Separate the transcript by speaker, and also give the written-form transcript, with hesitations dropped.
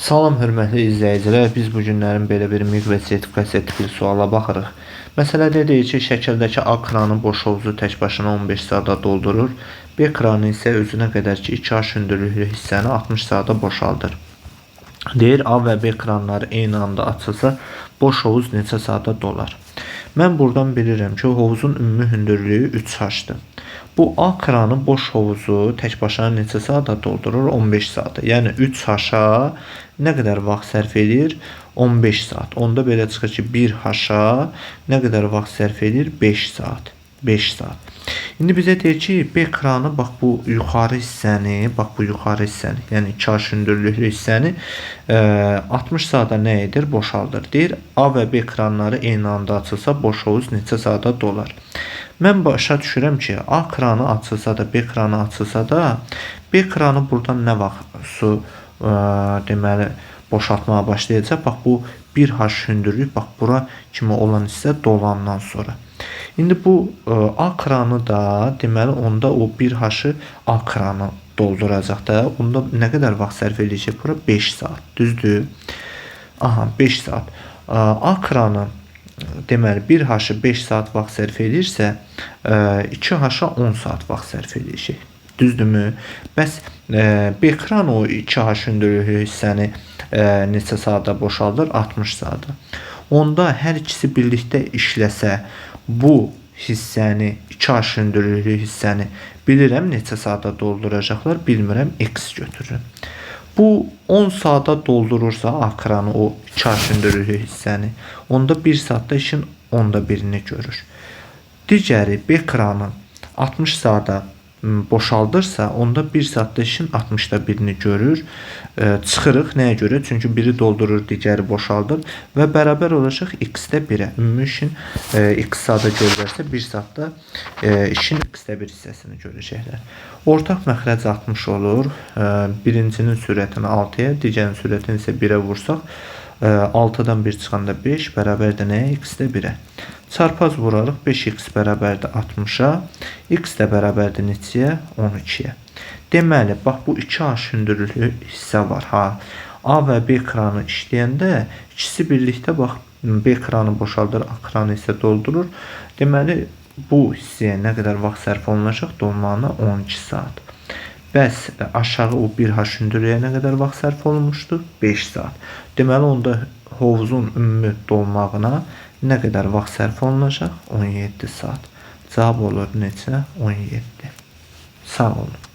Speaker 1: Salam hörmətli izləyicilər, biz bu günlərin belə bir miq və sertifikasiya tipli suala baxırıq. Məsələdə deyir ki, şəkildəki A kranı boş hovuzu tək başına 15 saata doldurur. B kranı isə özünə qədər ki 2 H hündürlüklü hissəni 60 saata boşaldır. Deyir A və B kranları eyni anda açılsa boş hovuz neçə saata dolar? Mən buradan bilirəm ki, hovuzun ümumi hündürlüyü 3H-dır. Bu A kranı boş hovuzu tək başına neçə saata doldurur? 15 saata. Yəni 3H-a nə qədər vaxt sərf edir? 15 saat. Onda belə çıxır ki, 1H-a nə qədər vaxt sərf edir? 5 saat. 5 saat. İndi bizə deyir ki, B kranı bax bu yuxarı hissəni, yəni 2H hündürlüklü hissəni 60 saata nə edir? Boşaldır. Deyir, A və B kranları eyni anda açılsa boş hovuz neçə saata dolar? Mən başa düşürəm ki, A kranı açılsa da, B kranı açılsa da, B kranı buradan nə vaxt su deməli boşaltmağa başlayacaq? Bax bu 1H hündürlük, bax bura kimi olan hissə dolandan sonra. İndi bu A kranı da deməli onda o 1H-ı A kranı dolduracaq da. Onda nə qədər vaxt sərf edəcək bura? 5 saat. Düzdür? Aha, 5 saat. A kranı deməli 1H-ı 5 saat vaxt sərf edirsə, 2H-a 10 saat vaxt sərf edəcək. Düzdürmü? Bəs B kranı o 2H hündürlüklü hissəni neçə saata boşaldır? 60 saata. Onda hər ikisi birlikdə işləsə, bu hissəni, 2H hündürlüklü hissəni bilirəm neçə saata dolduracaqlar, bilmirəm, X götürürəm. Bu 10 saata doldurursa A kranı o 2H hündürlüklü hissəni, onda 1 saatda işin 1/10 görür. Digəri B kranı 60 saata boşaldırsa, onda 1 saatda işin 60/1 görür. Çıxırıq nəyə görə? Çünki biri doldurur, digəri boşaldır və bərabər olacaq X-də 1-ə. Ümumi işin X saata görürlərsə 1 saatda işin X-də 1 hissəsini görəcəklər. Ortaq məxrəc 60 olur. Birincinin sürətini 6-ya, digərinin sürətini isə 1-ə vursaq, 6-dan 1 çıxanda 5 bərabərdir nəyə? X-də 1-ə. Çarpaz vurarıq, 5X bərabərdir 60-a, X də bərabərdir neçəyə? 12-yə. Deməli, bax bu 2H hündürlüklü hissə var. A və B kranı işləyəndə ikisi birlikdə bax B kranı boşaldır, A kranı isə doldurur. Deməli, bu hissəyə nə qədər vaxt sərf olunacaq? Dolmağına 12 saat. Bəs aşağı o 1H hündürlüyə nə qədər vaxt sərf olunmuşdur? 5 saat. Deməli, onda hovuzun ümumi dolmağına nə qədər vaxt sərf olunacaq? 17 saat. Cavab olur neçə? 17. Sağ olun.